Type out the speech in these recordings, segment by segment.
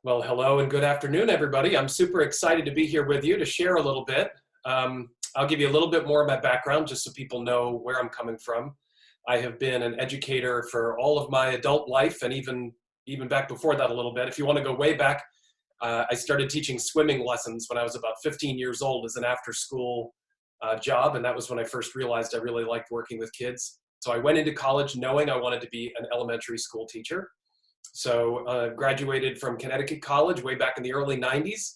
Well, hello and good afternoon, everybody. I'm super excited to be here with you to share a little bit. I'll give you a little bit more of my background just so people know where I'm coming from. I have been an educator for all of my adult life and even back before that a little bit. If you want to go way back, I started teaching swimming lessons when I was about 15 years old as an after-school job, and that was when I first realized I really liked working with kids. So I went into college knowing I wanted to be an elementary school teacher. So graduated from Connecticut College way back in the early 90s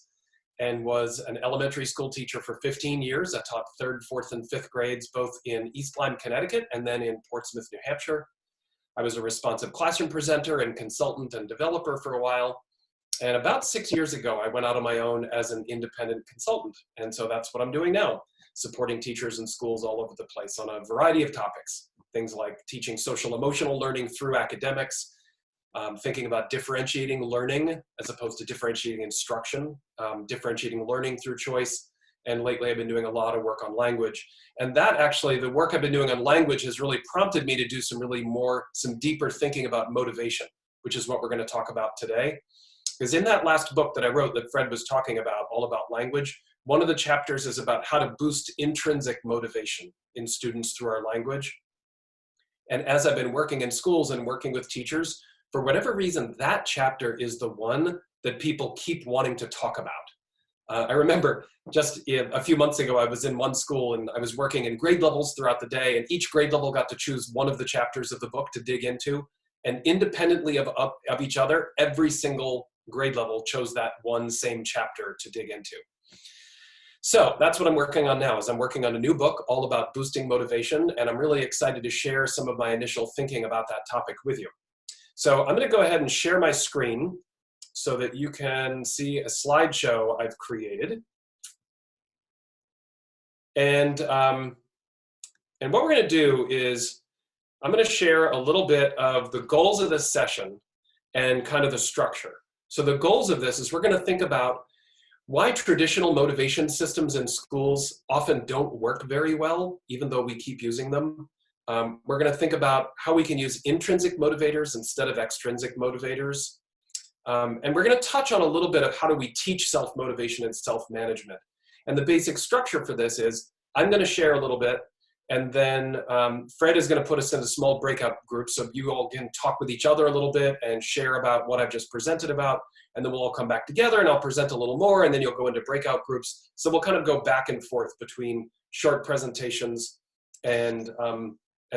and was an elementary school teacher for 15 years. I taught third, fourth, and fifth grades, both in East Lyme, Connecticut, and then in Portsmouth, New Hampshire. I was a responsive classroom presenter and consultant and developer for a while. And about 6 years ago, I went out on my own as an independent consultant. And so that's what I'm doing now, supporting teachers in schools all over the place on a variety of topics. Things like teaching social emotional learning through academics, thinking about differentiating learning as opposed to differentiating instruction, differentiating learning through choice. And lately I've been doing a lot of work on language. And that actually, the work I've been doing on language has really prompted me to do some deeper thinking about motivation, which is what we're going to talk about today. Because in that last book that I wrote that Fred was talking about, all about language, one of the chapters is about how to boost intrinsic motivation in students through our language. And as I've been working in schools and working with teachers, for whatever reason, that chapter is the one that people keep wanting to talk about. I remember just a few months ago, I was in one school and I was working in grade levels throughout the day, and each grade level got to choose one of the chapters of the book to dig into. And independently of each other, every single grade level chose that one same chapter to dig into. So that's what I'm working on now, is I'm working on a new book all about boosting motivation, and I'm really excited to share some of my initial thinking about that topic with you. So I'm going to go ahead and share my screen so that you can see a slideshow I've created. And what we're going to do is I'm going to share a little bit of the goals of this session and kind of the structure. So the goals of this is we're going to think about why traditional motivation systems in schools often don't work very well, even though we keep using them. We're going to think about how we can use intrinsic motivators instead of extrinsic motivators. And we're going to touch on a little bit of how do we teach self-motivation and self-management. And the basic structure for this is I'm going to share a little bit, and then Fred is going to put us in a small breakout group so you all can talk with each other a little bit and share about what I've just presented about. And then we'll all come back together and I'll present a little more, and then you'll go into breakout groups. So we'll kind of go back and forth between short presentations and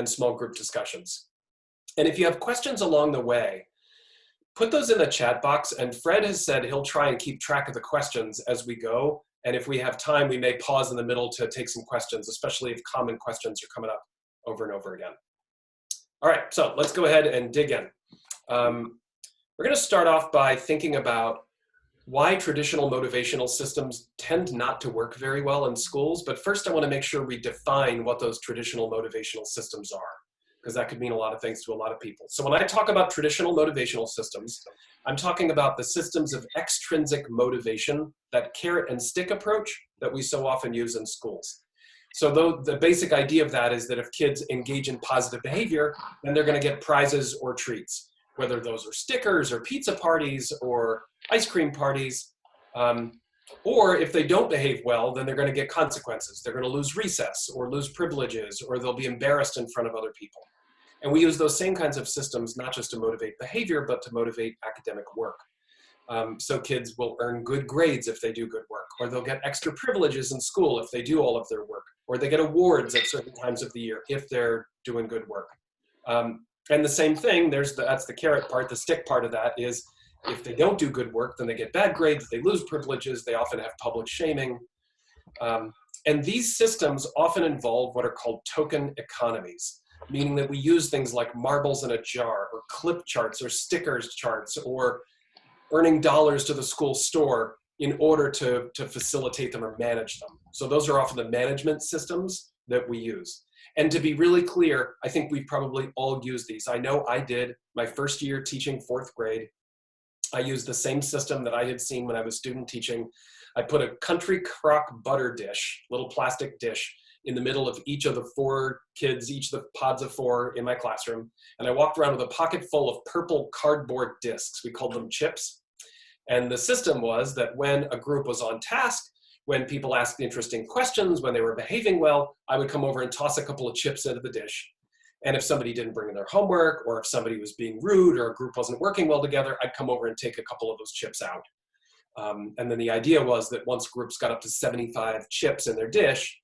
small group discussions. And if you have questions along the way, put those in the chat box, and Fred has said he'll try and keep track of the questions as we go. And if we have time, we may pause in the middle to take some questions, especially if common questions are coming up over and over again. All right, so let's go ahead and dig in. We're going to start off by thinking about why traditional motivational systems tend not to work very well in schools. But first, I want to make sure we define what those traditional motivational systems are, because that could mean a lot of things to a lot of people. So when I talk about traditional motivational systems, I'm talking about the systems of extrinsic motivation, that carrot and stick approach that we so often use in schools. So the basic idea of that is that if kids engage in positive behavior, then they're going to get prizes or treats, whether those are stickers or pizza parties or ice cream parties, or if they don't behave well, then they're going to get consequences. They're going to lose recess or lose privileges, or they'll be embarrassed in front of other people. And we use those same kinds of systems not just to motivate behavior, but to motivate academic work. So kids will earn good grades if they do good work, or they'll get extra privileges in school if they do all of their work, or they get awards at certain times of the year if they're doing good work. And the same thing, that's the carrot part. The stick part of that is if they don't do good work, then they get bad grades, they lose privileges, they often have public shaming. And these systems often involve what are called token economies, meaning that we use things like marbles in a jar, or clip charts, or stickers charts, or earning dollars to the school store in order to facilitate them or manage them. So those are often the management systems that we use. And to be really clear, I think we've probably all used these. I know I did my first year teaching fourth grade. I used the same system that I had seen when I was student teaching. I put a country crock butter dish, little plastic dish, in the middle of each of the 4 kids, each of the pods of 4 in my classroom. And I walked around with a pocket full of purple cardboard discs. We called them chips. And the system was that when a group was on task, when people asked interesting questions, when they were behaving well, I would come over and toss a couple of chips into the dish. And if somebody didn't bring in their homework, or if somebody was being rude, or a group wasn't working well together, I'd come over and take a couple of those chips out. And then the idea was that once groups got up to 75 chips in their dish,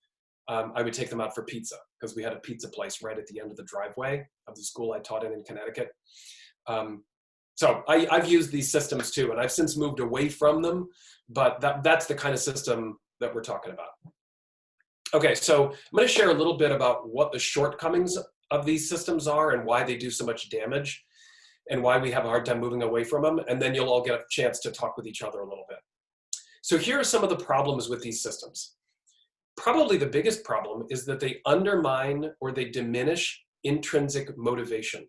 I would take them out for pizza, because we had a pizza place right at the end of the driveway of the school I taught in Connecticut. So I've used these systems too, and I've since moved away from them, but that's the kind of system that we're talking about. Okay, so I'm going to share a little bit about what the shortcomings of these systems are and why they do so much damage and why we have a hard time moving away from them, and then you'll all get a chance to talk with each other a little bit. So here are some of the problems with these systems. Probably the biggest problem is that they undermine or they diminish intrinsic motivation.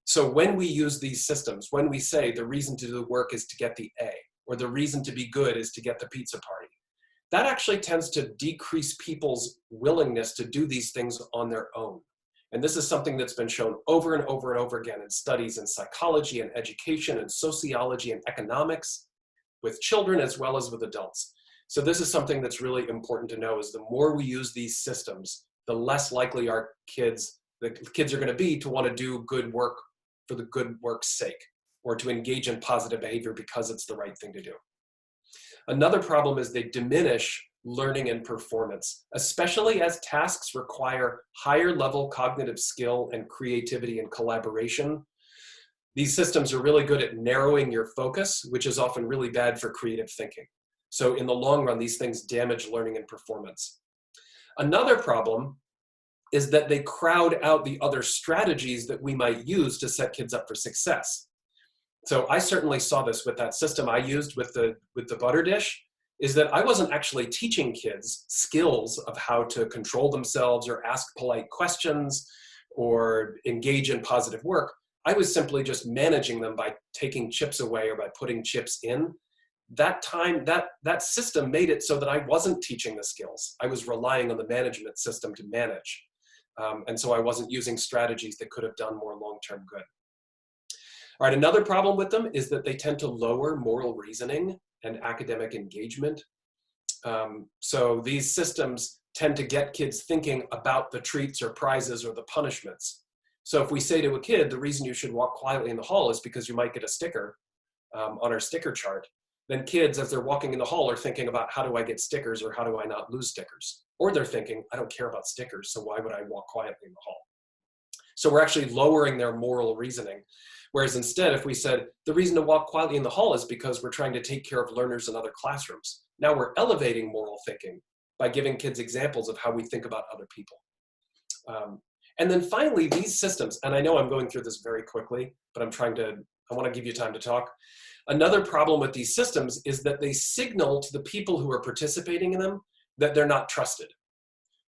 So when we use these systems, when we say the reason to do the work is to get the A, or the reason to be good is to get the pizza party, that actually tends to decrease people's willingness to do these things on their own. And this is something that's been shown over and over and over again in studies in psychology and education and sociology and economics, with children as well as with adults. So this is something that's really important to know, is the more we use these systems, the less likely the kids are going to be to want to do good work for the good work's sake, or to engage in positive behavior because it's the right thing to do. Another problem is they diminish learning and performance, especially as tasks require higher level cognitive skill and creativity and collaboration. These systems are really good at narrowing your focus, which is often really bad for creative thinking. So in the long run, these things damage learning and performance. Another problem is that they crowd out the other strategies that we might use to set kids up for success. So I certainly saw this with that system I used with the butter dish, is that I wasn't actually teaching kids skills of how to control themselves or ask polite questions or engage in positive work. I was simply just managing them by taking chips away or by putting chips in. That system made it so that I wasn't teaching the skills. I was relying on the management system to manage. And so I wasn't using strategies that could have done more long-term good. All right, another problem with them is that they tend to lower moral reasoning and academic engagement. So these systems tend to get kids thinking about the treats or prizes or the punishments. So if we say to a kid, the reason you should walk quietly in the hall is because you might get a sticker on our sticker chart, then kids, as they're walking in the hall, are thinking about, how do I get stickers, or how do I not lose stickers? Or they're thinking, I don't care about stickers, so why would I walk quietly in the hall? So we're actually lowering their moral reasoning. Whereas instead, if we said, the reason to walk quietly in the hall is because we're trying to take care of learners in other classrooms. Now we're elevating moral thinking by giving kids examples of how we think about other people. And then finally, these systems, and I know I'm going through this very quickly, but I want to give you time to talk. Another problem with these systems is that they signal to the people who are participating in them that they're not trusted.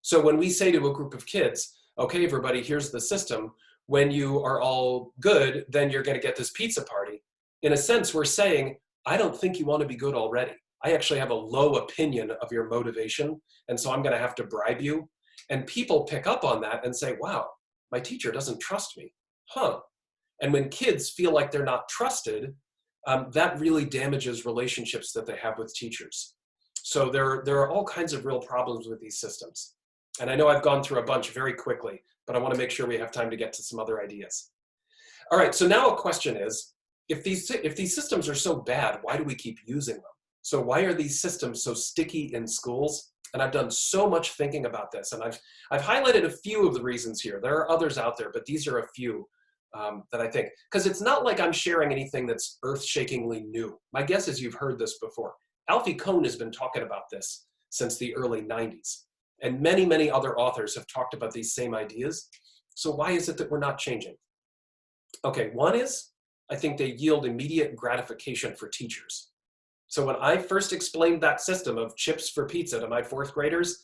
So when we say to a group of kids, okay, everybody, here's the system. When you are all good, then you're going to get this pizza party. In a sense, we're saying, I don't think you want to be good already. I actually have a low opinion of your motivation, and so I'm going to have to bribe you. And people pick up on that and say, wow, my teacher doesn't trust me. Huh. And when kids feel like they're not trusted, that really damages relationships that they have with teachers. So there are all kinds of real problems with these systems. And I know I've gone through a bunch very quickly, but I want to make sure we have time to get to some other ideas. All right, so now a question is, if these systems are so bad, why do we keep using them? So why are these systems so sticky in schools? And I've done so much thinking about this, and I've highlighted a few of the reasons here. There are others out there, but these are a few that I think, because it's not like I'm sharing anything that's earth-shakingly new. My guess is you've heard this before. Alfie Kohn has been talking about this since the early 90s. And many, many other authors have talked about these same ideas. So why is it that we're not changing? Okay, one is, I think they yield immediate gratification for teachers. So when I first explained that system of chips for pizza to my fourth graders,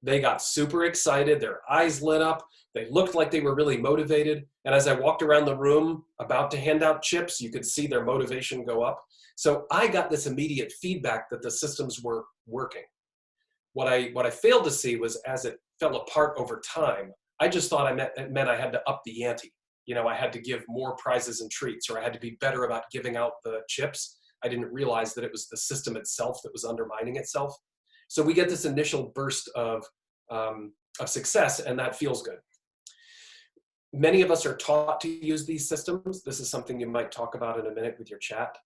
they got super excited, their eyes lit up, they looked like they were really motivated. And as I walked around the room about to hand out chips, you could see their motivation go up. So I got this immediate feedback that the systems were working. What I failed to see was, as it fell apart over time, I just thought it meant I had to up the ante. You know, I had to give more prizes and treats, or I had to be better about giving out the chips. I didn't realize that it was the system itself that was undermining itself. So we get this initial burst of success, and that feels good. Many of us are taught to use these systems. This is something you might talk about in a minute with your chat.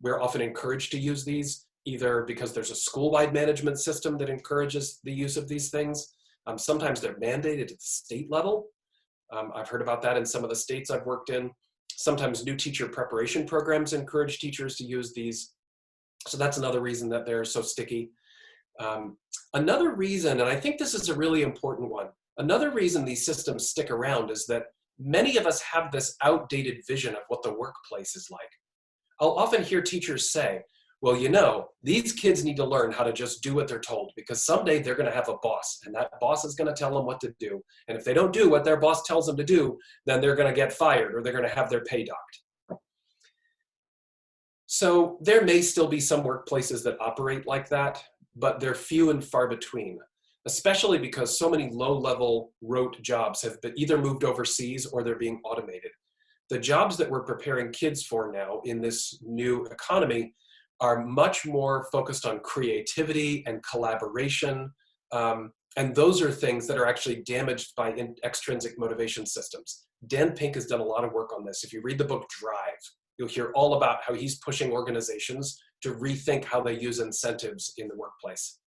We're often encouraged to use these, either because there's a school-wide management system that encourages the use of these things. Sometimes they're mandated at the state level. I've heard about that in some of the states I've worked in. Sometimes new teacher preparation programs encourage teachers to use these. So that's another reason that they're so sticky. Another reason, and I think this is a really important one, another reason these systems stick around is that many of us have this outdated vision of what the workplace is like. I'll often hear teachers say, well, you know, these kids need to learn how to just do what they're told, because someday they're going to have a boss, and that boss is going to tell them what to do. And if they don't do what their boss tells them to do, then they're going to get fired, or they're going to have their pay docked. So there may still be some workplaces that operate like that, but they're few and far between, especially because so many low-level rote jobs have been either moved overseas or they're being automated. The jobs that we're preparing kids for now in this new economy are much more focused on creativity and collaboration. And those are things that are actually damaged by extrinsic motivation systems. Dan Pink has done a lot of work on this. If you read the book Drive, you'll hear all about how he's pushing organizations to rethink how they use incentives in the workplace.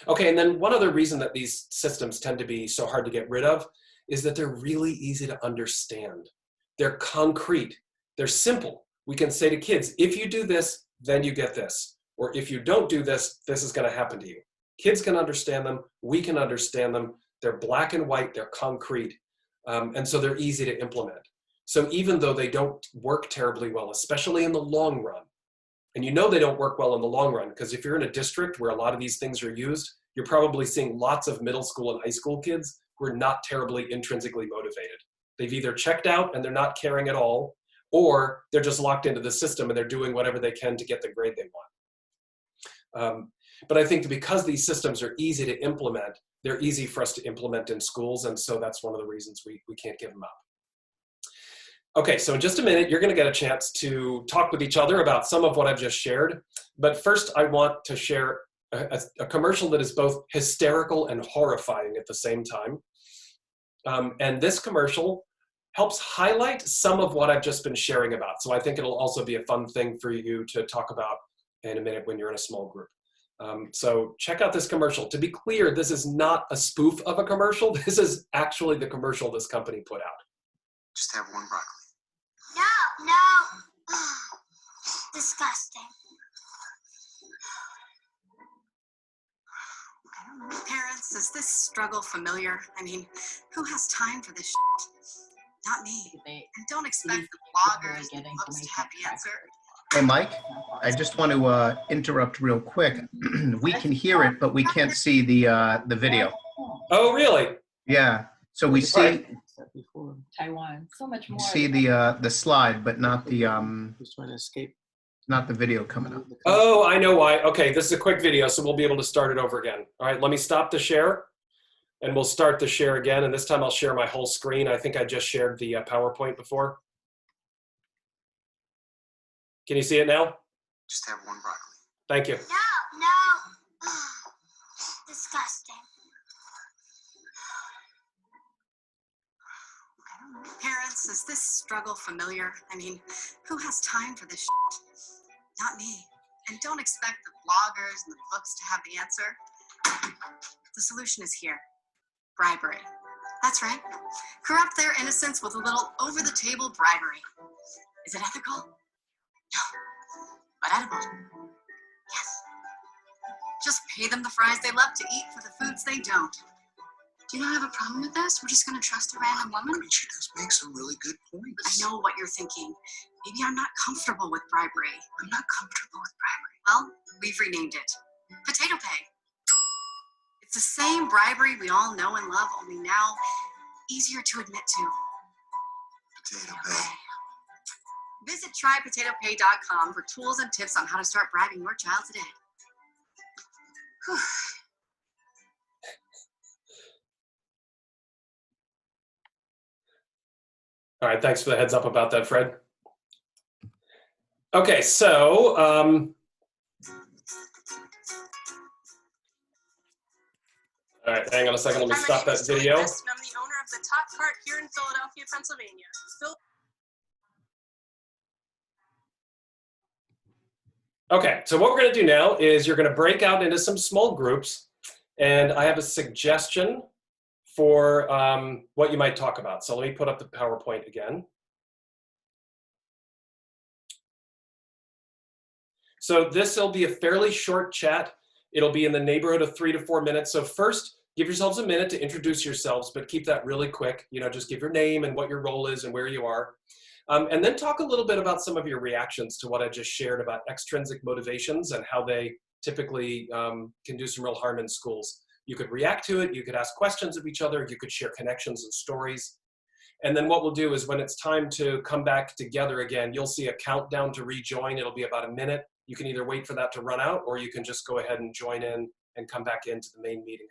Okay, and then one other reason that these systems tend to be so hard to get rid of is that they're really easy to understand. They're concrete, they're simple. We can say to kids, if you do this, then you get this. Or if you don't do this, this is gonna happen to you. Kids can understand them, we can understand them. They're black and white, they're concrete. And so they're easy to implement. So even though they don't work terribly well, especially in the long run, and you know they don't work well in the long run, because if you're in a district where a lot of these things are used, you're probably seeing lots of middle school and high school kids who are not terribly intrinsically motivated. They've either checked out and they're not caring at all, or they're just locked into the system and they're doing whatever they can to get the grade they want. But I think that because these systems are easy to implement, they're easy for us to implement in schools, and so that's one of the reasons we can't give them up. Okay, so in just a minute, you're gonna get a chance to talk with each other about some of what I've just shared. But first, I want to share a commercial that is both hysterical and horrifying at the same time. And this commercial helps highlight some of what I've just been sharing about. So I think it'll also be a fun thing for you to talk about in a minute when you're in a small group. So check out this commercial. To be clear, this is not a spoof of a commercial. This is actually the commercial this company put out. Just have one broccoli. No. Disgusting. Parents, is this struggle familiar? I mean, who has time for this shit? Not me. And don't expect the bloggers and books to have the answer. Hey, Mike, I just want to interrupt real quick. We can hear it, but we can't see the video. Oh, really? Yeah. So we see before Taiwan, so much more. see the slide, but not the Who's trying to escape? not the video coming up. Oh, I know why. Okay, this is a quick video, so we'll be able to start it over again. All right, let me stop the share, and we'll start the share again, and this time I'll share my whole screen. I think I just shared the PowerPoint before. Can you see it now? Just have one broccoli. Thank you. No. Disgusting. Parents, is this struggle familiar? I mean, who has time for this shit? Not me. And don't expect the bloggers and the books to have the answer. The solution is here. Bribery. That's right. Corrupt their innocence with a little over-the-table bribery. Is it ethical? No. But edible? Yes. Just pay them the fries they love to eat for the foods they don't. Do you not have a problem with this? We're just going to trust a random woman? I mean, she does make some really good points. I know what you're thinking. Maybe I'm not comfortable with bribery. I'm not comfortable with bribery. Well, we've renamed it Potato Pay. It's the same bribery we all know and love, only now easier to admit to. Potato pay. Visit trypotatopay.com for tools and tips on how to start bribing your child today. Whew. All right, thanks for the heads up about that, Fred. Okay, so all right, hang on a second. Let me stop that video. I'm the owner of the Top Cart here in Philadelphia, Pennsylvania. Okay, so what we're going to do now is you're going to break out into some small groups, and I have a suggestion for what you might talk about. So let me put up the PowerPoint again. So this will be a fairly short chat. It'll be in the neighborhood of 3 to 4 minutes. So first, give yourselves a minute to introduce yourselves, but keep that really quick. You know, just give your name and what your role is and where you are. And then talk a little bit about some of your reactions to what I just shared about extrinsic motivations and how they typically can do some real harm in schools. You could react to it, you could ask questions of each other, you could share connections and stories. And then what we'll do is when it's time to come back together again, you'll see a countdown to rejoin. It'll be about a minute. You can either wait for that to run out, or you can just go ahead and join in and come back into the main meeting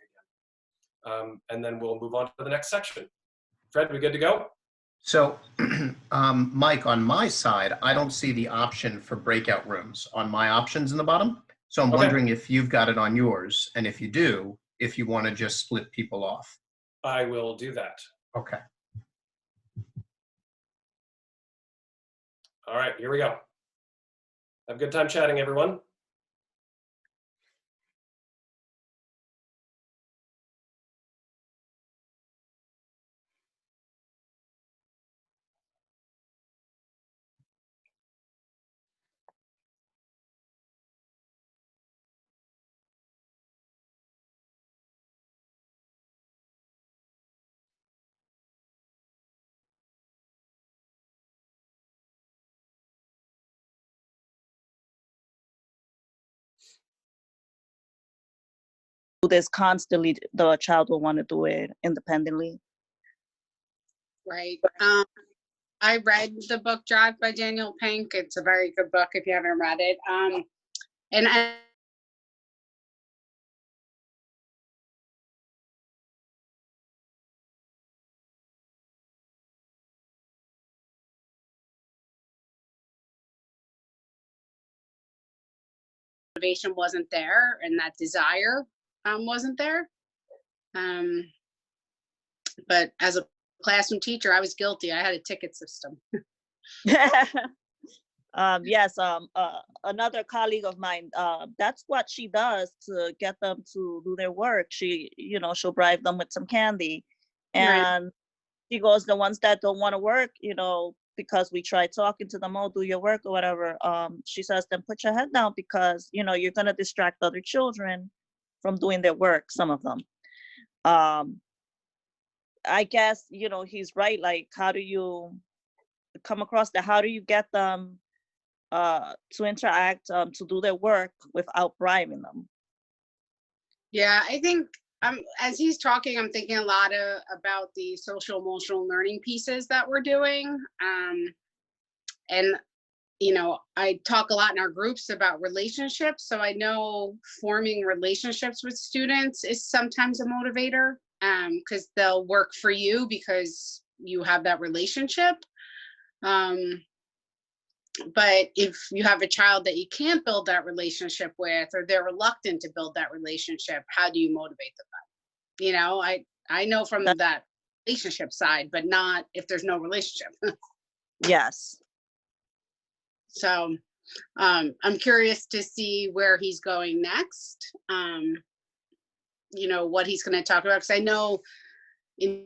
again. And then we'll move on to the next section. Fred, we good to go? So, Mike, on my side, I don't see the option for breakout rooms on my options in the bottom. So I'm wondering if you've got it on yours, and if you do, if you want to just split people off. I will do that. Okay. All right, here we go. Have a good time chatting, everyone. This constantly, the child will want to do it independently. Right. I read the book Drive by Daniel Pink. It's a very good book if you haven't read it. And motivation wasn't there, and that desire wasn't there. But as a classroom teacher, I was guilty. I had a ticket system. Yes, another colleague of mine, that's what she does to get them to do their work. She, you know, she'll bribe them with some candy. And she goes, the ones that don't want to work, you know, because we try talking to them, oh, do your work or whatever. She says, then put your head down because, you know, you're going to distract other children from doing their work, some of them. I guess, you know, he's right. Like, how do you come across that? How do you get them to interact, to do their work without bribing them? Yeah, I think as he's talking, I'm thinking a lot about the social emotional learning pieces that we're doing. And, you know, I talk a lot in our groups about relationships. So I know forming relationships with students is sometimes a motivator, because they'll work for you because you have that relationship. But if you have a child that you can't build that relationship with, or they're reluctant to build that relationship, how do you motivate them? You know, I know from that relationship side, but not if there's no relationship. Yes. So I'm curious to see where he's going next. You know, what he's going to talk about, because I know in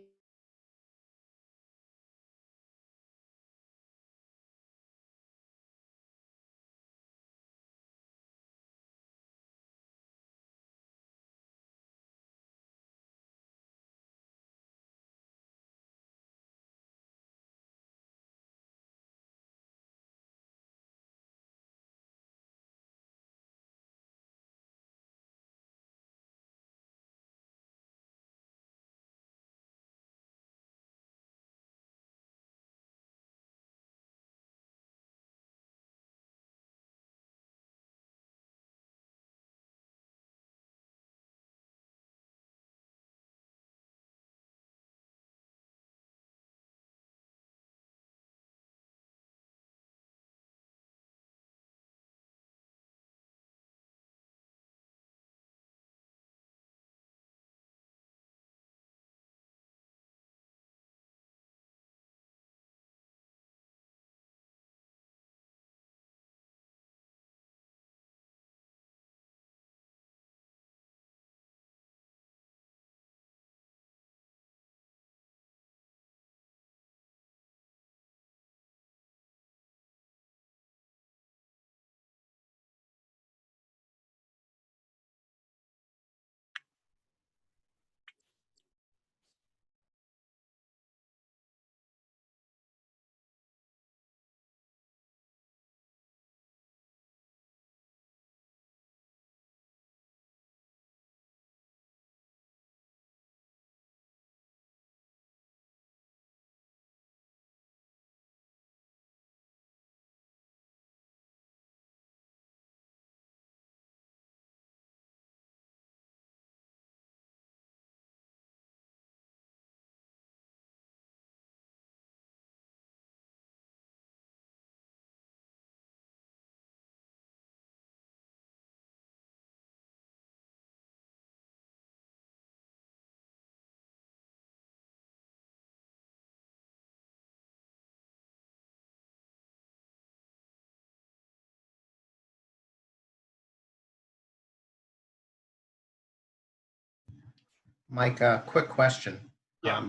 Mike, quick question. Yeah.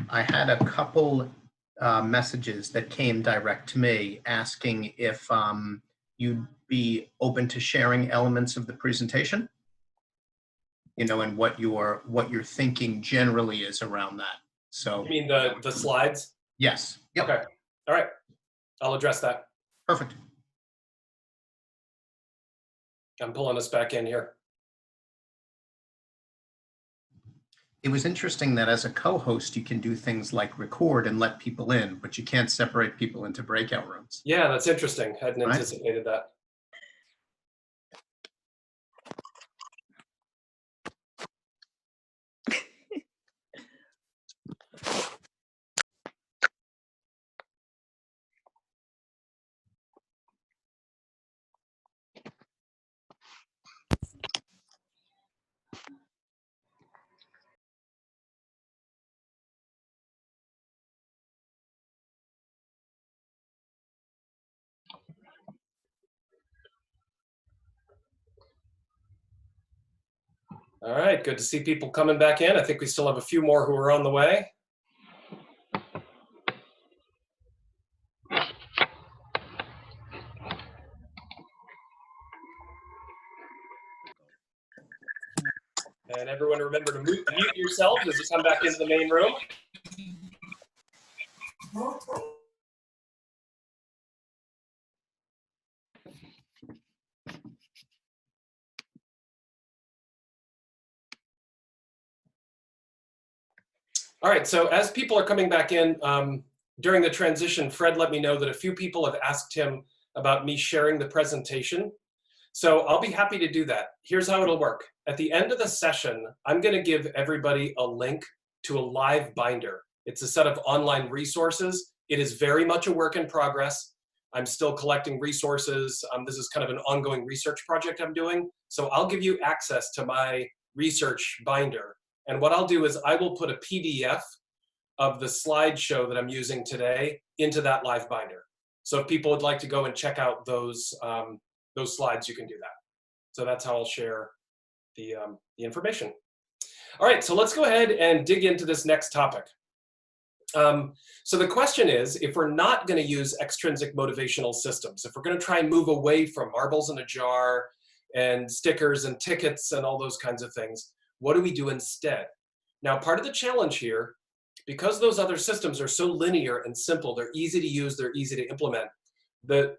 I had a couple messages that came direct to me asking if you'd be open to sharing elements of the presentation, and what your thinking generally is around that. So You mean the slides? yes. Yep. Okay. All right. I'll address that. Perfect. I'm pulling us back in here. It was interesting that as a co-host, you can do things like record and let people in, but you can't separate people into breakout rooms. Yeah, that's interesting. Hadn't Right. anticipated that. All right, good to see people coming back in. I think we still have a few more who are on the way. And everyone remember to mute yourselves as you come back into the main room. All right, so as people are coming back in, during the transition, Fred let me know that a few people have asked him about me sharing the presentation. So I'll be happy to do that. Here's how it'll work. At the end of the session, I'm gonna give everybody a link to a live binder. It's a set of online resources. It is very much a work in progress. I'm still collecting resources. This is kind of an ongoing research project I'm doing. So I'll give you access to my research binder. And what I'll do is I will put a PDF of the slideshow that I'm using today into that live binder. So if people would like to go and check out those slides, you can do that. So that's how I'll share the information. All right, so let's go ahead and dig into this next topic. So the question is, if we're not going to use extrinsic motivational systems, if we're going to try and move away from marbles in a jar and stickers and tickets and all those kinds of things, what do we do instead? Now, part of the challenge here, because those other systems are so linear and simple, they're easy to use, they're easy to implement, the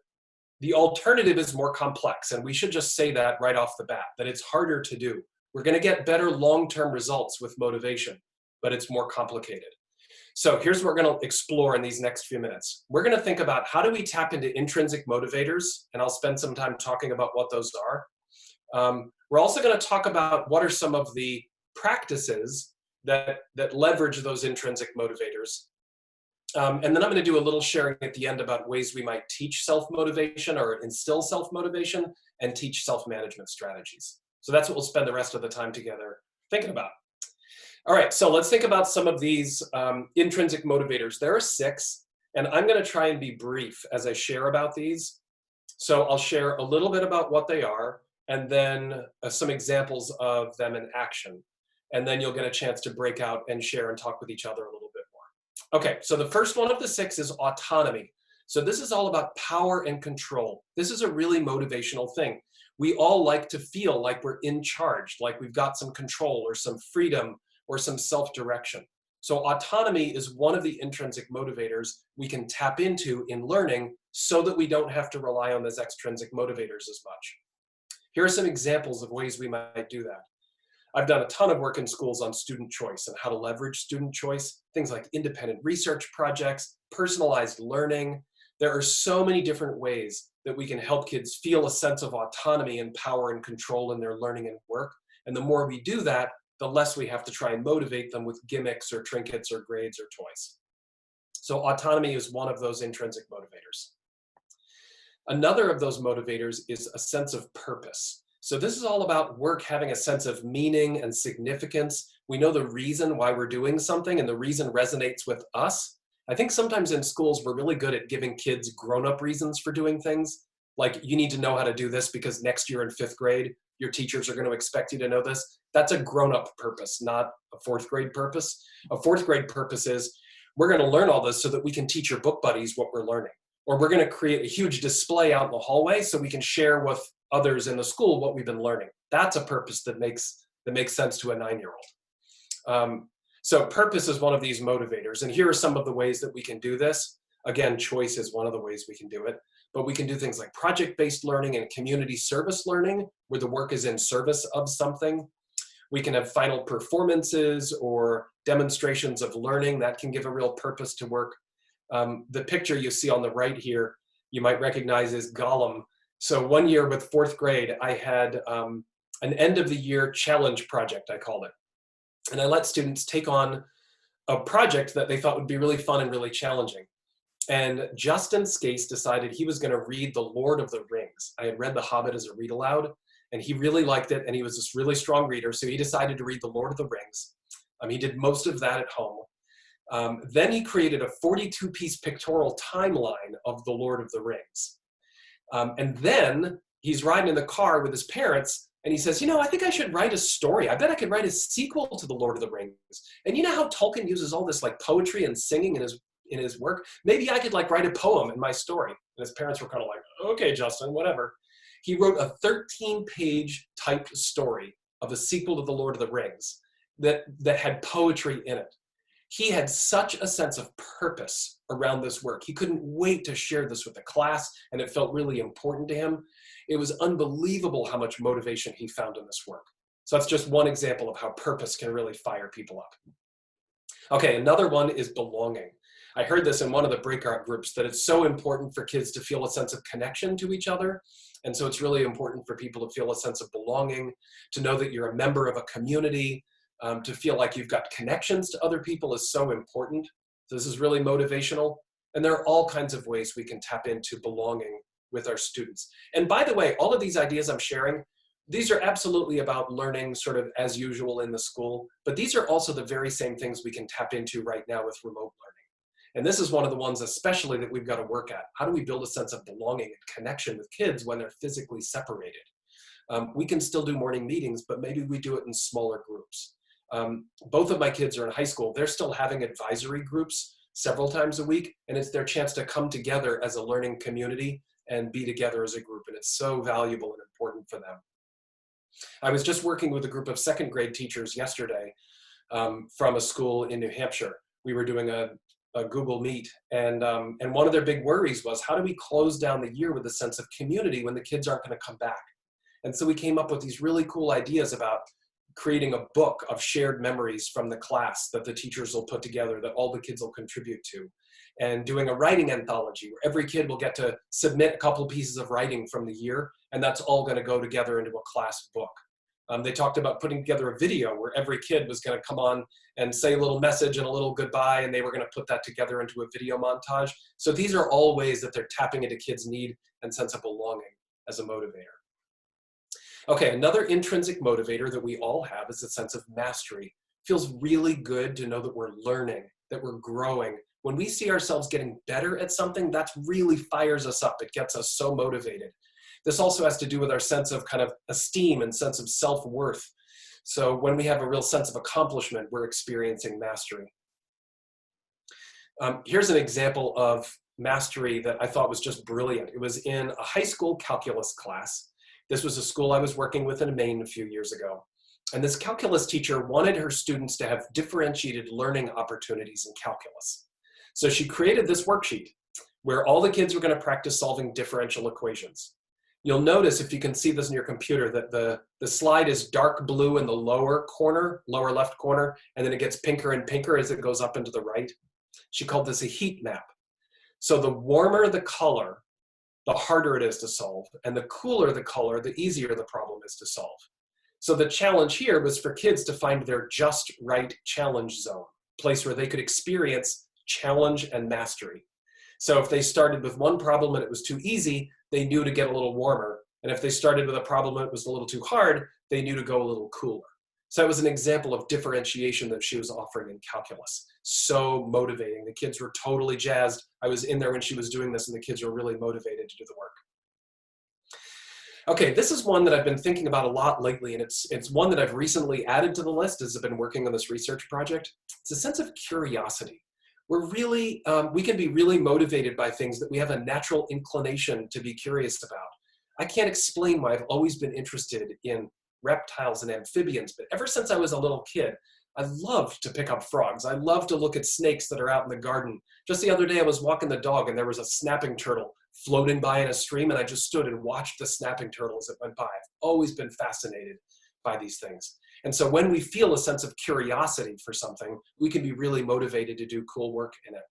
alternative is more complex, and we should just say that right off the bat, that it's harder to do. We're going to get better long-term results with motivation, but it's more complicated. So here's what we're going to explore in these next few minutes. We're going to think about how do we tap into intrinsic motivators, and I'll spend some time talking about what those are. We're also going to talk about what are some of the practices that leverage those intrinsic motivators. And then I'm going to do a little sharing at the end about ways we might teach self-motivation or instill self-motivation and teach self-management strategies. So that's what we'll spend the rest of the time together thinking about. All right, so let's think about some of these intrinsic motivators. There are 6, and I'm going to try and be brief as I share about these. So I'll share a little bit about what they are, and then some examples of them in action. And then you'll get a chance to break out and share and talk with each other a little bit more. Okay, so the first one of the 6 is autonomy. So this is all about power and control. This is a really motivational thing. We all like to feel like we're in charge, like we've got some control or some freedom or some self-direction. So autonomy is one of the intrinsic motivators we can tap into in learning so that we don't have to rely on those extrinsic motivators as much. Here are some examples of ways we might do that. I've done a ton of work in schools on student choice and how to leverage student choice, things like independent research projects, personalized learning. There are so many different ways that we can help kids feel a sense of autonomy and power and control in their learning and work. And the more we do that, the less we have to try and motivate them with gimmicks or trinkets or grades or toys. So autonomy is one of those intrinsic motivators. Another of those motivators is a sense of purpose. So this is all about work having a sense of meaning and significance. We know the reason why we're doing something, and the reason resonates with us. I think sometimes in schools we're really good at giving kids grown-up reasons for doing things, like you need to know how to do this because next year in 5th grade, your teachers are going to expect you to know this. That's a grown-up purpose, not a 4th grade purpose. A 4th grade purpose is we're going to learn all this so that we can teach your book buddies what we're learning. Or we're going to create a huge display out in the hallway so we can share with others in the school what we've been learning. That's a purpose that makes sense to a 9-year-old. So purpose is one of these motivators. And here are some of the ways that we can do this. Again, choice is one of the ways we can do it. But we can do things like project-based learning and community service learning, where the work is in service of something. We can have final performances or demonstrations of learning that can give a real purpose to work. The picture you see on the right here, you might recognize as Gollum. So one year with 4th grade, I had an end of the year challenge project, I called it. And I let students take on a project that they thought would be really fun and really challenging. And Justin Scase decided he was going to read The Lord of the Rings. I had read The Hobbit as a read aloud, and he really liked it, and he was this really strong reader, so he decided to read The Lord of the Rings. He did most of that at home. Then he created a 42-piece pictorial timeline of The Lord of the Rings. And then he's riding in the car with his parents, and he says, I think I should write a story. I bet I could write a sequel to The Lord of the Rings. And you know how Tolkien uses all this like poetry and singing in his work? Maybe I could like write a poem in my story. And his parents were kind of like, okay, Justin, whatever. He wrote a 13-page typed story of a sequel to The Lord of the Rings that had poetry in it. He had such a sense of purpose around this work. He couldn't wait to share this with the class, and it felt really important to him. It was unbelievable how much motivation he found in this work. So that's just one example of how purpose can really fire people up. Okay, another one is belonging. I heard this in one of the breakout groups, that it's so important for kids to feel a sense of connection to each other. And so it's really important for people to feel a sense of belonging, to know that you're a member of a community, to feel like you've got connections to other people is so important. So this is really motivational. And there are all kinds of ways we can tap into belonging with our students. And by the way, all of these ideas I'm sharing, these are absolutely about learning sort of as usual in the school, but these are also the very same things we can tap into right now with remote learning. And this is one of the ones especially that we've got to work at. How do we build a sense of belonging and connection with kids when they're physically separated? We can still do morning meetings, but maybe we do it in smaller groups. Both of my kids are in high school. They're still having advisory groups several times a week, and it's their chance to come together as a learning community and be together as a group, and it's so valuable and important for them. I was just working with a group of 2nd grade teachers yesterday from a school in New Hampshire. We were doing a Google Meet, and one of their big worries was, how do we close down the year with a sense of community when the kids aren't going to come back? And so we came up with these really cool ideas about creating a book of shared memories from the class that the teachers will put together, that all the kids will contribute to, and doing a writing anthology where every kid will get to submit a couple of pieces of writing from the year, and that's all going to go together into a class book. They talked about putting together a video where every kid was going to come on and say a little message and a little goodbye, and they were going to put that together into a video montage. So these are all ways that they're tapping into kids' need and sense of belonging as a motivator. Okay, another intrinsic motivator that we all have is a sense of mastery. It feels really good to know that we're learning, that we're growing. When we see ourselves getting better at something, that really fires us up. It gets us so motivated. This also has to do with our sense of kind of esteem and sense of self-worth. So when we have a real sense of accomplishment, we're experiencing mastery. Here's an example of mastery that I thought was just brilliant. It was in a high school calculus class. This was a school I was working with in Maine a few years ago. And this calculus teacher wanted her students to have differentiated learning opportunities in calculus. So she created this worksheet where all the kids were going to practice solving differential equations. You'll notice, if you can see this in your computer, that the slide is dark blue in the lower corner, lower left corner, and then it gets pinker and pinker as it goes up into the right. She called this a heat map. So the warmer the color, the harder it is to solve, and the cooler the color, the easier the problem is to solve. So the challenge here was for kids to find their just right challenge zone, place where they could experience challenge and mastery. So if they started with one problem and it was too easy, they knew to get a little warmer. And if they started with a problem and it was a little too hard, they knew to go a little cooler. So that was an example of differentiation that she was offering in calculus. So motivating. The kids were totally jazzed. I was in there when she was doing this, and the kids were really motivated to do the work. Okay, this is one that I've been thinking about a lot lately, and it's one that I've recently added to the list as I've been working on this research project. It's a sense of curiosity. We can be really motivated by things that we have a natural inclination to be curious about. I can't explain why I've always been interested in reptiles and amphibians, but ever since I was a little kid, I loved to pick up frogs. I love to look at snakes that are out in the garden. Just the other day, I was walking the dog and there was a snapping turtle floating by in a stream, and I just stood and watched the snapping turtle as it went by. I've always been fascinated by these things. And so when we feel a sense of curiosity for something, we can be really motivated to do cool work in it.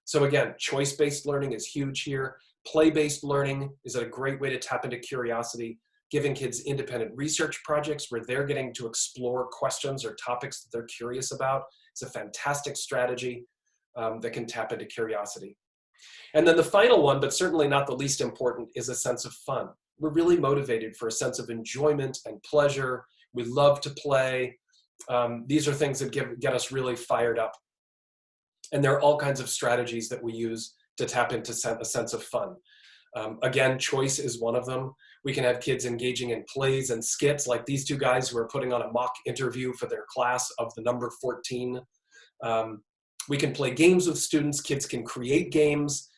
So again, choice-based learning is huge here. Play-based learning is a great way to tap into curiosity. Giving kids independent research projects where they're getting to explore questions or topics that they're curious about. It's a fantastic strategy that can tap into curiosity. And then the final one, but certainly not the least important, is a sense of fun. We're really motivated for a sense of enjoyment and pleasure. We love to play. These are things that get us really fired up. And there are all kinds of strategies that we use to tap into a sense of fun. Again, choice is one of them. We can have kids engaging in plays and skits like these two guys who are putting on a mock interview for their class of the number 14. We can play games with students. Kids can create games.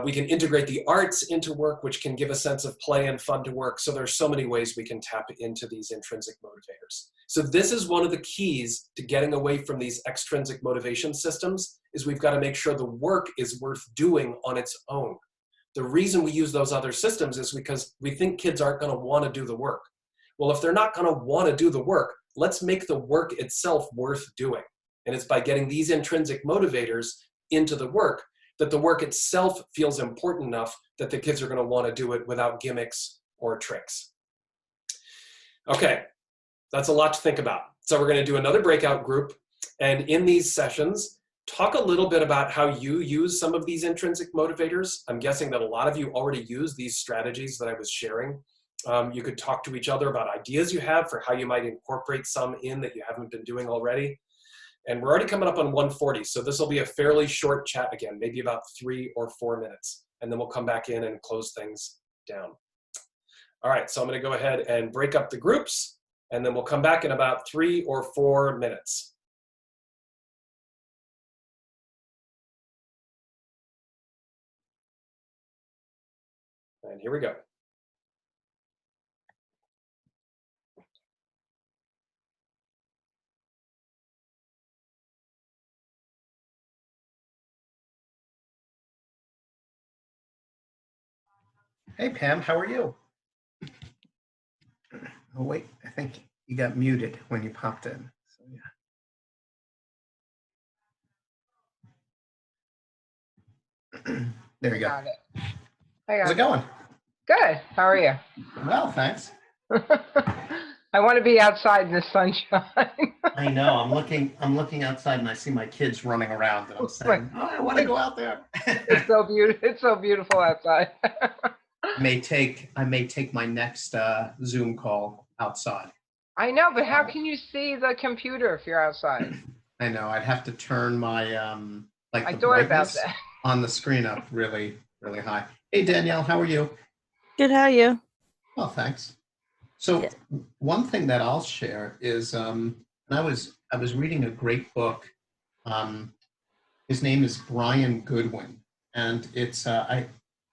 We can integrate the arts into work, which can give a sense of play and fun to work. So there's so many ways we can tap into these intrinsic motivators. So this is one of the keys to getting away from these extrinsic motivation systems, is we've got to make sure the work is worth doing on its own. The reason we use those other systems is because we think kids aren't going to want to do the work. Well, if they're not going to want to do the work, let's make the work itself worth doing. And it's by getting these intrinsic motivators into the work that the work itself feels important enough that the kids are going to want to do it without gimmicks or tricks. Okay, that's a lot to think about. So we're going to do another breakout group. And in these sessions, talk a little bit about how you use some of these intrinsic motivators. I'm guessing that a lot of you already use these strategies that I was sharing. You could talk to each other about ideas you have for how you might incorporate some in that you haven't been doing already. And we're already coming up on 1:40, so this will be a fairly short chat again, maybe about 3 or 4 minutes, and then we'll come back in and close things down. All right, so I'm gonna go ahead and break up the groups, and then we'll come back in about 3 or 4 minutes. And here we go. Hey, Pam, how are you? Oh, wait, I think you got muted when you popped in. So, yeah. There you go. Got it. Hang How's it on. going? Good. How are you? Well, thanks. I want to be outside in the sunshine. I know. I'm looking outside and I see my kids running around and I'm saying, oh, I want to go out there. It's so beautiful. It's so beautiful outside. I may take my next Zoom call outside. I know, but how can you see the computer if you're outside? I know. I'd have to turn my I the thought about brightness that. on the screen up really, really high. Hey, Danielle, how are you? Good, how are you? Well, thanks. So Good. one thing that I'll share is, and I was reading a great book. His name is Brian Goodwin, and it's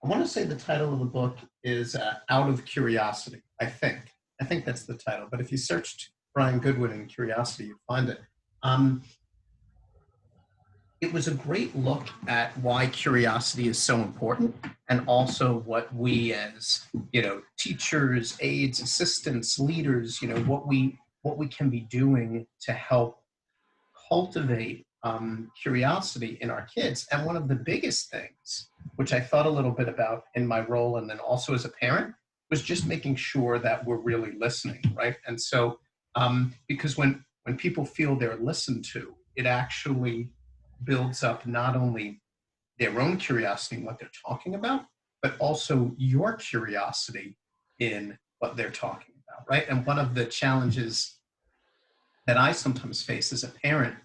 I want to say the title of the book is Out of Curiosity. I think that's the title. But if you searched Brian Goodwin in Curiosity, you'll find it. It was a great look at why curiosity is so important, and also what we as, teachers, aides, assistants, leaders, what we can be doing to help cultivate curiosity in our kids. And one of the biggest things, which I thought a little bit about in my role and then also as a parent, was just making sure that we're really listening, right? And so, because when people feel they're listened to, it actually builds up not only their own curiosity in what they're talking about, but also your curiosity in what they're talking about, right? And one of the challenges that I sometimes face as a parent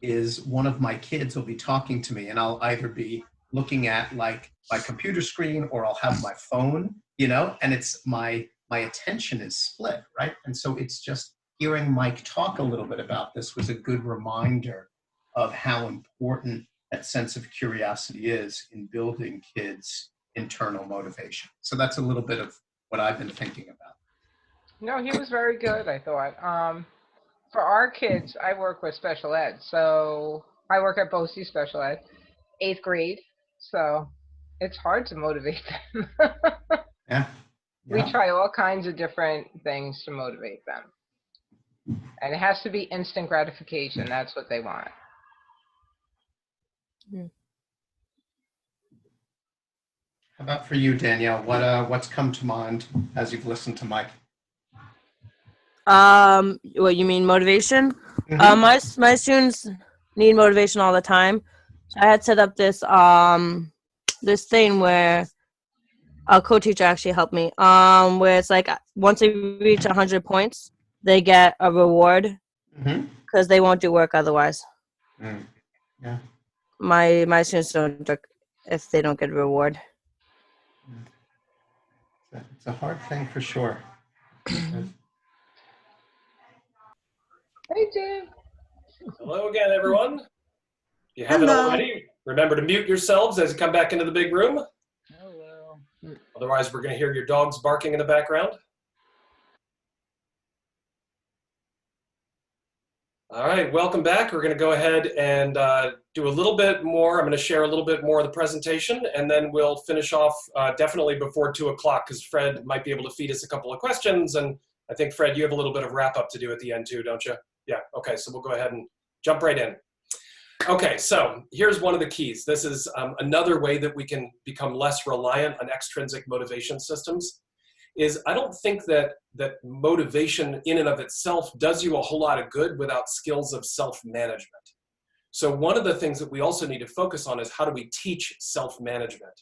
is one of my kids will be talking to me and I'll either be looking at like my computer screen or I'll have my phone you know, and it's my attention is split, right? And so it's just hearing Mike talk a little bit about this was a good reminder of how important that sense of curiosity is in building kids' internal motivation. So that's a little bit of what I've been thinking about. No, he was very good, I thought. For our kids, I work with special ed. So I work at BOCES Special Ed, 8th grade. So it's hard to motivate them. Yeah. We try all kinds of different things to motivate them. And it has to be instant gratification. That's what they want. How about for you, Danielle? What's come to mind as you've listened to Mike? What you mean motivation? Mhm. My students need motivation all the time. So I had set up this this thing where a co-teacher actually helped me. Where it's like once they reach 100 points, they get a reward because they won't do work otherwise. Yeah. My students don't do if they don't get a reward. It's a hard thing for sure. Hey, Jim. Hello again, everyone. If you haven't already, remember to mute yourselves as you come back into the big room. Hello. Otherwise, we're going to hear your dogs barking in the background. All right, welcome back. We're going to go ahead and do a little bit more. I'm going to share a little bit more of the presentation, and then we'll finish off definitely before 2 o'clock because Fred might be able to feed us a couple of questions. And I think, Fred, you have a little bit of wrap up to do at the end too, don't you? Yeah, okay, so we'll go ahead and jump right in. Okay, so here's one of the keys. This is another way that we can become less reliant on extrinsic motivation systems. Is I don't think that motivation in and of itself does you a whole lot of good without skills of self-management. So one of the things that we also need to focus on is how do we teach self-management?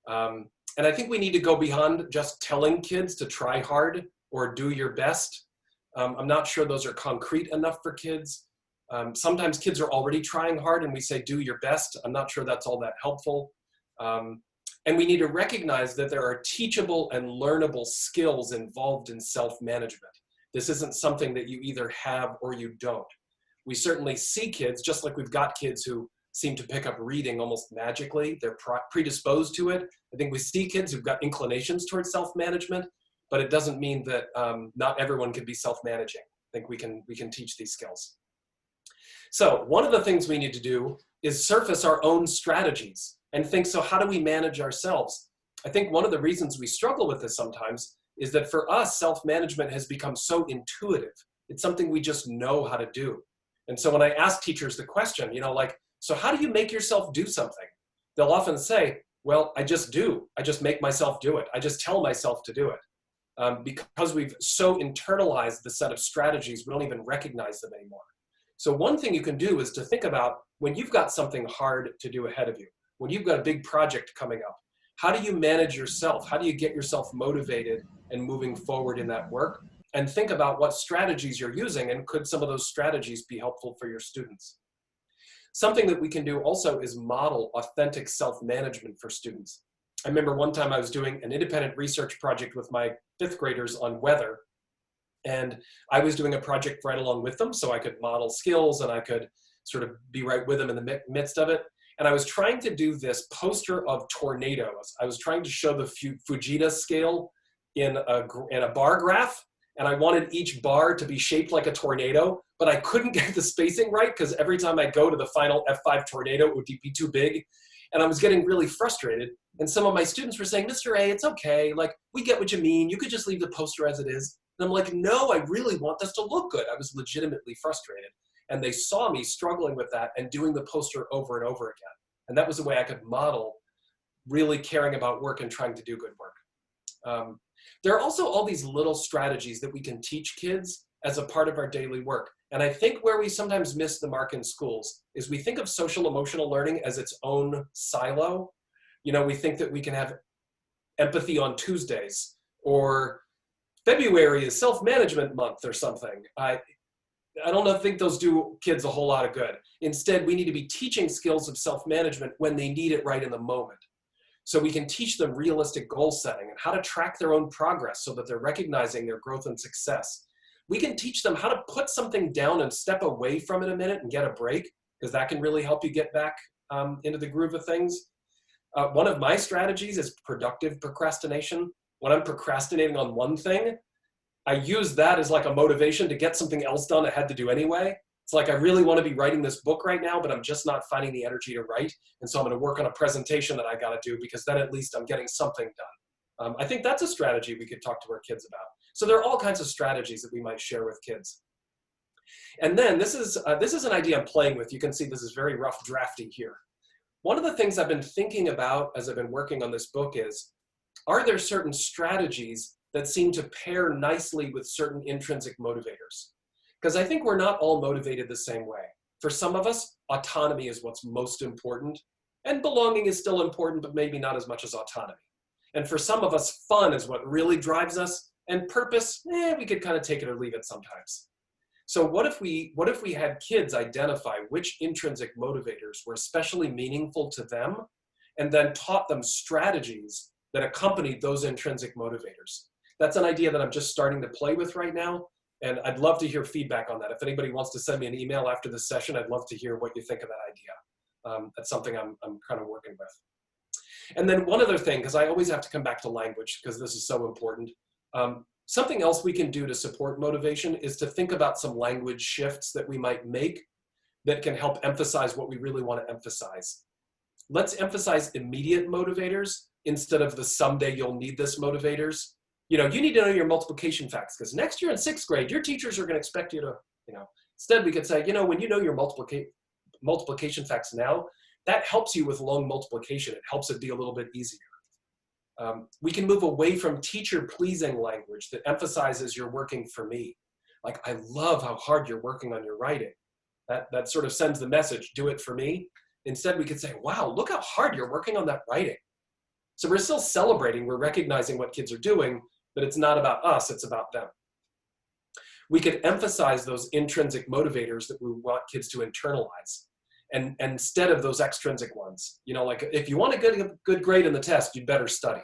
And I think we need to go beyond just telling kids to try hard or do your best. I'm not sure those are concrete enough for kids. Sometimes kids are already trying hard and we say do your best. I'm not sure that's all that helpful. And we need to recognize that there are teachable and learnable skills involved in self-management. This isn't something that you either have or you don't. We certainly see kids, just like we've got kids who seem to pick up reading almost magically. They're predisposed to it. I think we see kids who've got inclinations towards self-management, but it doesn't mean that not everyone can be self-managing. I think we can teach these skills. So one of the things we need to do is surface our own strategies and think, so how do we manage ourselves? I think one of the reasons we struggle with this sometimes is that for us, self-management has become so intuitive. It's something we just know how to do. And so when I ask teachers the question, you know, like, so how do you make yourself do something? They'll often say, well, I just do. I just make myself do it. I just tell myself to do it. Because we've so internalized the set of strategies, we don't even recognize them anymore. So one thing you can do is to think about when you've got something hard to do ahead of you, when you've got a big project coming up, how do you manage yourself? How do you get yourself motivated and moving forward in that work? And think about what strategies you're using and could some of those strategies be helpful for your students? Something that we can do also is model authentic self-management for students. I remember one time I was doing an independent research project with my 5th graders on weather. And I was doing a project right along with them so I could model skills and I could sort of be right with them in the midst of it. And I was trying to do this poster of tornadoes. I was trying to show the Fujita scale in a bar graph. And I wanted each bar to be shaped like a tornado, but I couldn't get the spacing right because every time I go to the final F5 tornado, it would be too big. And I was getting really frustrated. And some of my students were saying, Mr. A, it's okay. Like, we get what you mean. You could just leave the poster as it is. And I'm like, no, I really want this to look good. I was legitimately frustrated. And they saw me struggling with that and doing the poster over and over again. And that was the way I could model really caring about work and trying to do good work. There are also all these little strategies that we can teach kids as a part of our daily work. And I think where we sometimes miss the mark in schools is we think of social emotional learning as its own silo. You know, we think that we can have empathy on Tuesdays, or February is self-management month or something. I don't think those do kids a whole lot of good. Instead, we need to be teaching skills of self-management when they need it right in the moment. so we can teach them realistic goal setting and how to track their own progress so that they're recognizing their growth and success. We can teach them how to put something down and step away from it a minute and get a break, because that can really help you get back into the groove of things. One of my strategies is productive procrastination. When I'm procrastinating on one thing, I use that as like a motivation to get something else done I had to do anyway. It's like, I really want to be writing this book right now, but I'm just not finding the energy to write. And so I'm going to work on a presentation that I got to do, because then at least I'm getting something done. I think that's a strategy we could talk to our kids about. So there are all kinds of strategies that we might share with kids. And then this is an idea I'm playing with. You can see this is very rough drafty here. One of the things I've been thinking about as I've been working on this book is, are there certain strategies that seem to pair nicely with certain intrinsic motivators? Because I think we're not all motivated the same way. For some of us, autonomy is what's most important, and belonging is still important, but maybe not as much as autonomy. And for some of us, fun is what really drives us, and purpose, we could kind of take it or leave it sometimes. So what if we had kids identify which intrinsic motivators were especially meaningful to them, and then taught them strategies that accompanied those intrinsic motivators? That's an idea that I'm just starting to play with right now. And I'd love to hear feedback on that. If anybody wants to send me an email after this session, I'd love to hear what you think of that idea. That's something I'm kind of working with. And then one other thing, because I always have to come back to language because this is so important. Something else we can do to support motivation is to think about some language shifts that we might make that can help emphasize what we really want to emphasize. Let's emphasize immediate motivators instead of the someday you'll need this motivators. You need to know your multiplication facts, because next year in 6th grade, your teachers are going to expect you to, instead we could say, when you know your multiplication facts now, that helps you with long multiplication. It helps it be a little bit easier. We can move away from teacher-pleasing language that emphasizes you're working for me. Like, I love how hard you're working on your writing. That sort of sends the message, do it for me. Instead, we could say, wow, look how hard you're working on that writing. So we're still celebrating, we're recognizing what kids are doing, but it's not about us, it's about them. We could emphasize those intrinsic motivators that we want kids to internalize, and instead of those extrinsic ones. Like, if you want to get a good grade in the test, you'd better study.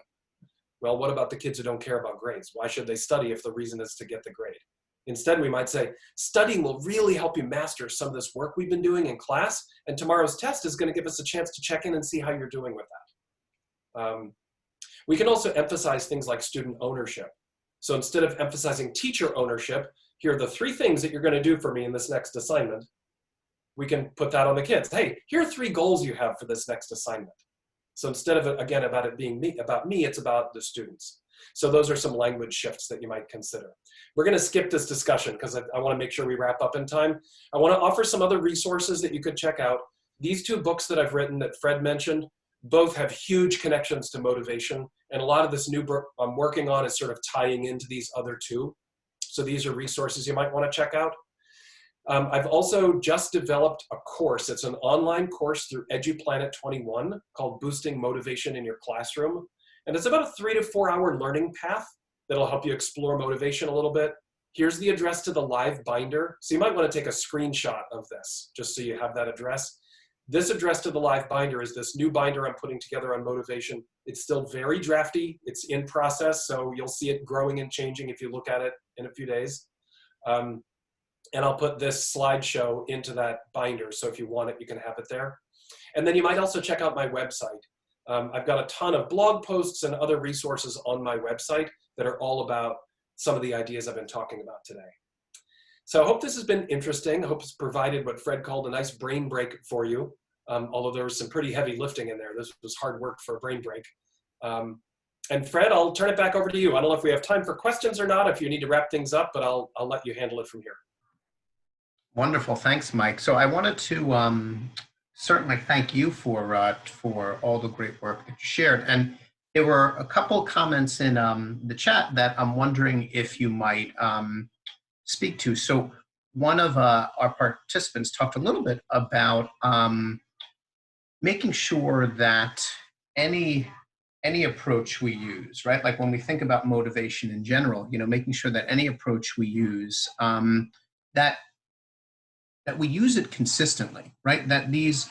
Well, what about the kids who don't care about grades? Why should they study if the reason is to get the grade? Instead, we might say, studying will really help you master some of this work we've been doing in class, and tomorrow's test is going to give us a chance to check in and see how you're doing with that. We can also emphasize things like student ownership. So instead of emphasizing teacher ownership, here are the 3 things that you're going to do for me in this next assignment. We can put that on the kids. Hey, here are 3 goals you have for this next assignment. So instead of, again, about it being about me, it's about the students. So those are some language shifts that you might consider. We're going to skip this discussion because I want to make sure we wrap up in time. I want to offer some other resources that you could check out. These 2 books that I've written that Fred mentioned, both have huge connections to motivation. And a lot of this new book I'm working on is sort of tying into these other 2. So these are resources you might want to check out. I've also just developed a course. It's an online course through EduPlanet 21 called Boosting Motivation in Your Classroom. And it's about a 3 to 4 hour learning path that'll help you explore motivation a little bit. Here's the address to the live binder. So you might want to take a screenshot of this just so you have that address. This address to the live binder is this new binder I'm putting together on motivation. It's still very drafty. It's in process, so you'll see it growing and changing if you look at it in a few days. And I'll put this slideshow into that binder, so if you want it, you can have it there. And then you might also check out my website. I've got a ton of blog posts and other resources on my website that are all about some of the ideas I've been talking about today. So I hope this has been interesting. I hope it's provided what Fred called a nice brain break for you, although there was some pretty heavy lifting in there. This was hard work for a brain break. And Fred, I'll turn it back over to you. I don't know if we have time for questions or not, if you need to wrap things up, but I'll let you handle it from here. Wonderful, thanks, Mike. So I wanted to certainly thank you for all the great work that you shared. And there were a couple comments in the chat that I'm wondering if you might speak to. So one of our participants talked a little bit about making sure that any approach we use, right? Like when we think about motivation in general, making sure that any approach we use, that we use it consistently, right? That these,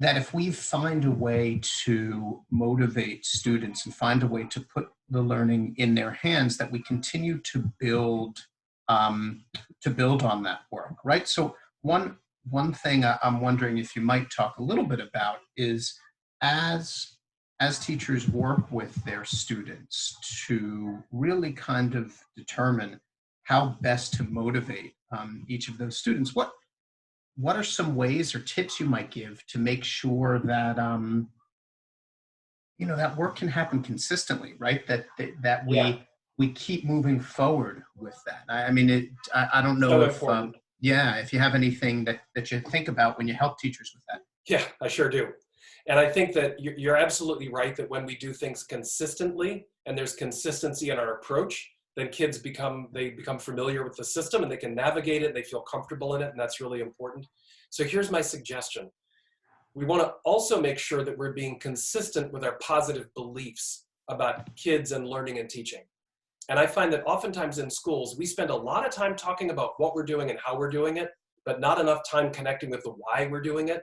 that if we find a way to motivate students and find a way to put the learning in their hands, that we continue to build on that work, right? So one thing I'm wondering if you might talk a little bit about is, as teachers work with their students to really kind of determine how best to motivate each of those students, what are some ways or tips you might give to make sure that that work can happen consistently, right? That we keep moving forward with that. I mean, I don't know if if you have anything that you think about when you help teachers with that. Yeah, I sure do. And I think that you're absolutely right that when we do things consistently and there's consistency in our approach, then kids become familiar with the system and they can navigate it, they feel comfortable in it, and that's really important. So here's my suggestion. We want to also make sure that we're being consistent with our positive beliefs about kids and learning and teaching. And I find that oftentimes in schools, we spend a lot of time talking about what we're doing and how we're doing it, but not enough time connecting with the why we're doing it.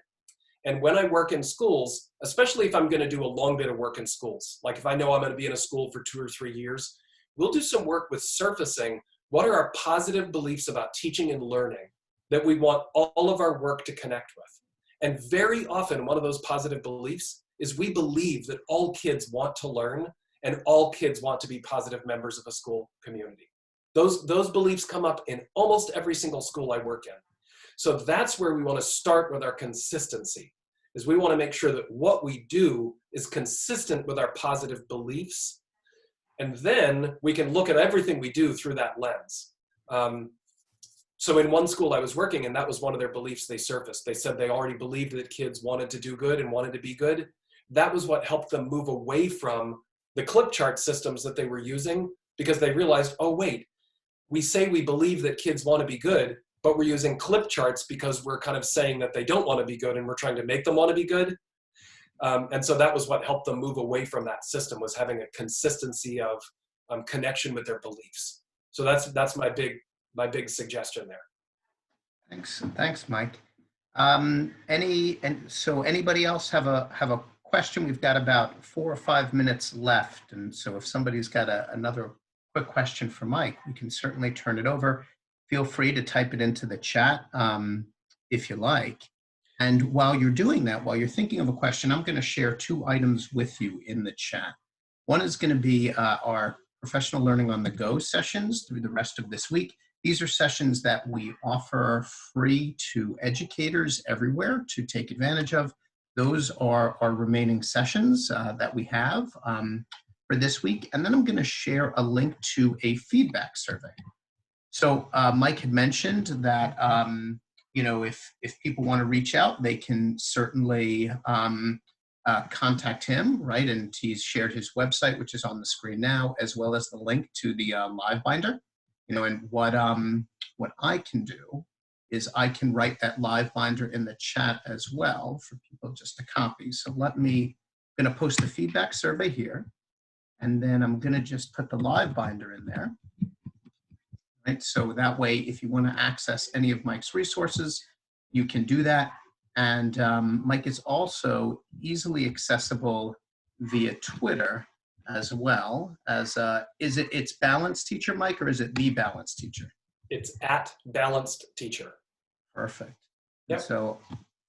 And when I work in schools, especially if I'm going to do a long bit of work in schools, like if I know I'm going to be in a school for 2 or 3 years, we'll do some work with surfacing what are our positive beliefs about teaching and learning that we want all of our work to connect with. And very often, one of those positive beliefs is we believe that all kids want to learn and all kids want to be positive members of a school community. Those beliefs come up in almost every single school I work in. So that's where we want to start with our consistency, is we want to make sure that what we do is consistent with our positive beliefs. And then we can look at everything we do through that lens. So in one school I was working, and that was one of their beliefs they surfaced. They said they already believed that kids wanted to do good and wanted to be good. That was what helped them move away from the clip chart systems that they were using, because they realized, oh wait, we say we believe that kids want to be good, but we're using clip charts because we're kind of saying that they don't want to be good and we're trying to make them want to be good. And so that was what helped them move away from that system, was having a consistency of connection with their beliefs. So that's my big suggestion there. Thanks, Mike. So anybody else have a question? We've got about 4 or 5 minutes left, and so if somebody's got another quick question for Mike, we can certainly turn it over. Feel free to type it into the chat if you like. And while you're doing that, while you're thinking of a question, I'm going to share 2 items with you in the chat. One is going to be our professional learning on the go sessions through the rest of this week. These are sessions that we offer free to educators everywhere to take advantage of. Those are our remaining sessions that we have for this week. And then I'm going to share a link to a feedback survey. So Mike had mentioned that if people want to reach out, they can certainly contact him, right? And he's shared his website, which is on the screen now, as well as the link to the live binder. And what I can do is I can write that live binder in the chat as well for people just to copy. So I'm going to post the feedback survey here, and then I'm going to just put the live binder in there. Right? So that way, if you want to access any of Mike's resources, you can do that. And Mike is also easily accessible via Twitter as well as, it's Balanced Teacher, Mike, or is it The Balanced Teacher? It's @BalancedTeacher. Perfect. Yep. So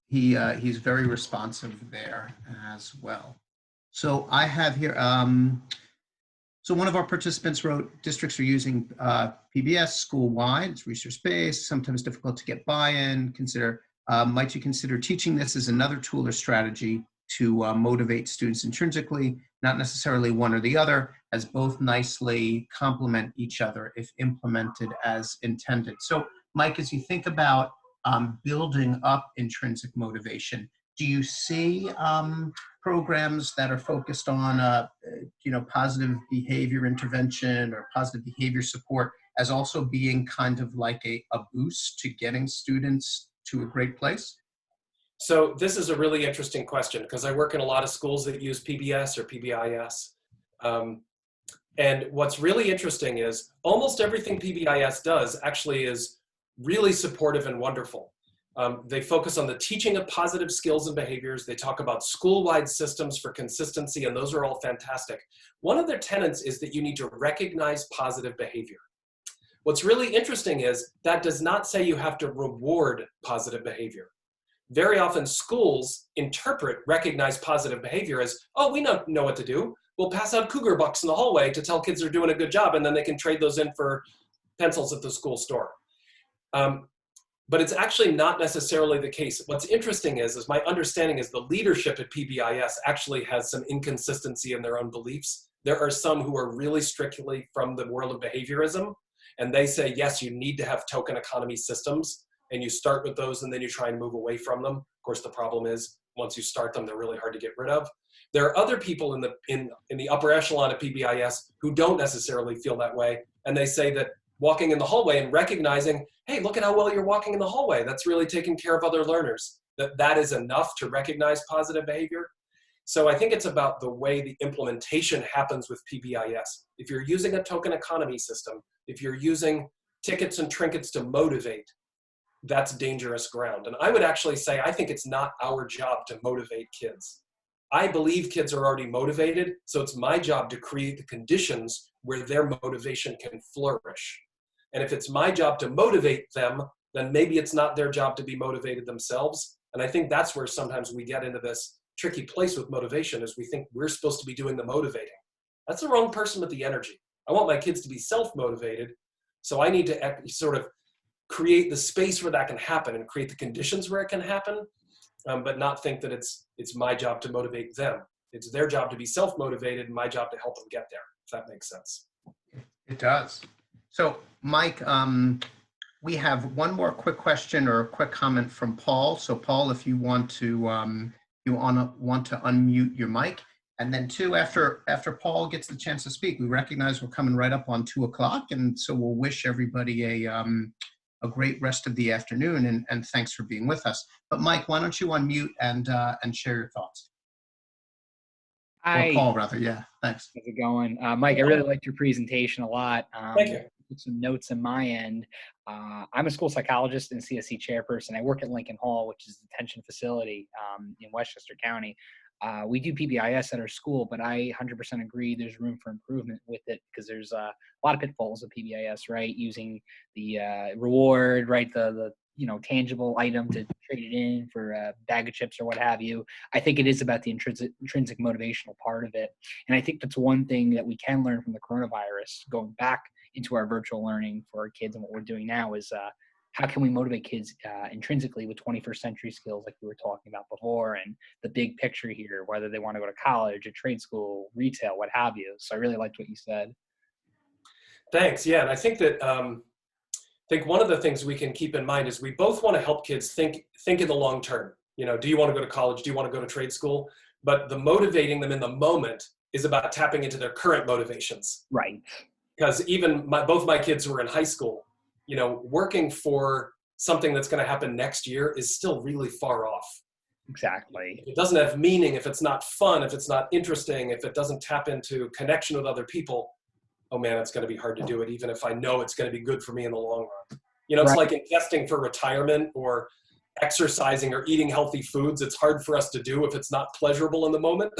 he's very responsive there as well. So I have here, so one of our participants wrote, districts are using PBS school-wide, it's research-based, sometimes difficult to get buy-in. Might you consider teaching this as another tool or strategy to motivate students intrinsically, not necessarily one or the other, as both nicely complement each other if implemented as intended. So Mike, as you think about building up intrinsic motivation, do you see programs that are focused on positive behavior intervention or positive behavior support as also being kind of like a boost to getting students to a great place? So this is a really interesting question, because I work in a lot of schools that use PBS or PBIS. And what's really interesting is almost everything PBIS does actually is really supportive and wonderful. They focus on the teaching of positive skills and behaviors. They talk about school-wide systems for consistency, and those are all fantastic. One of their tenets is that you need to recognize positive behavior. What's really interesting is that does not say you have to reward positive behavior. Very often schools interpret recognize positive behavior as, oh, we know what to do. We'll pass out cougar bucks in the hallway to tell kids they're doing a good job, and then they can trade those in for pencils at the school store. But it's actually not necessarily the case. What's interesting is my understanding is the leadership at PBIS actually has some inconsistency in their own beliefs. There are some who are really strictly from the world of behaviorism, and they say, yes, you need to have token economy systems, and you start with those and then you try and move away from them. Of course, the problem is once you start them, they're really hard to get rid of. There are other people in the upper echelon of PBIS who don't necessarily feel that way, and they say that walking in the hallway and recognizing, hey, look at how well you're walking in the hallway. That's really taking care of other learners. That is enough to recognize positive behavior. So I think it's about the way the implementation happens with PBIS. If you're using a token economy system, if you're using tickets and trinkets to motivate, that's dangerous ground. And I would actually say, I think it's not our job to motivate kids. I believe kids are already motivated, so it's my job to create the conditions where their motivation can flourish. And if it's my job to motivate them, then maybe it's not their job to be motivated themselves. And I think that's where sometimes we get into this tricky place with motivation, is we think we're supposed to be doing the motivating. That's the wrong person with the energy. I want my kids to be self-motivated, so I need to sort of create the space where that can happen and create the conditions where it can happen, but not think that it's my job to motivate them. It's their job to be self-motivated and my job to help them get there, if that makes sense. It does. So, Mike, we have one more quick question or a quick comment from Paul. So, Paul, if you want to unmute your mic, and then two, after Paul gets the chance to speak, we recognize we're coming right up on 2 o'clock, and so we'll wish everybody a great rest of the afternoon, and thanks for being with us. But Mike, why don't you unmute and share your thoughts? Hi. Or Paul, rather. Yeah, thanks. How's it going? Mike, I really liked your presentation a lot. Thank you. Some notes on my end. I'm a school psychologist and CSE chairperson. I work at Lincoln Hall, which is a detention facility in Westchester County. We do PBIS at our school, but I 100% agree there's room for improvement with it, because there's a lot of pitfalls of PBIS, right? Using the reward, right? The tangible item to trade it in for a bag of chips or what have you. I think it is about the intrinsic motivational part of it. And I think that's one thing that we can learn from the coronavirus, going back into our virtual learning for our kids, and what we're doing now is how can we motivate kids intrinsically with 21st century skills like we were talking about before, and the big picture here, whether they want to go to college, a trade school, retail, what have you. So I really liked what you said. Thanks. Yeah, and I think that one of the things we can keep in mind is we both want to help kids think in the long term. Do you want to go to college? Do you want to go to trade school? But the motivating them in the moment is about tapping into their current motivations. Right. Because even both my kids who are in high school, working for something that's going to happen next year is still really far off. Exactly. It doesn't have meaning if it's not fun, if it's not interesting, if it doesn't tap into connection with other people. Oh man, it's going to be hard to do it, even if I know it's going to be good for me in the long run. It's Right. like investing for retirement or exercising or eating healthy foods. It's hard for us to do if it's not pleasurable in the moment.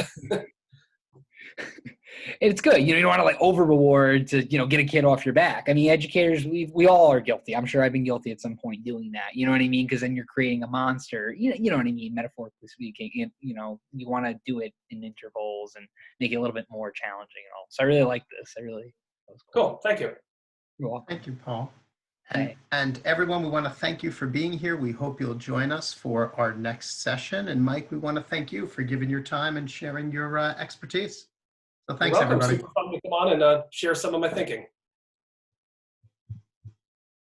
It's good. You don't want to like over reward to, get a kid off your back. I mean, educators, we all are guilty. I'm sure I've been guilty at some point doing that. You know what I mean? Because then you're creating a monster, you know what I mean? Metaphorically speaking, you want to do it in intervals and make it a little bit more challenging and all. So I really like this. That was Cool. Thank you. You're welcome. Thank you, Paul. Hey. And everyone, we want to thank you for being here. We hope you'll join us for our next session. And Mike, we want to thank you for giving your time and sharing your expertise. So thanks, You're welcome. everybody. Super fun to come on and share some of my thinking.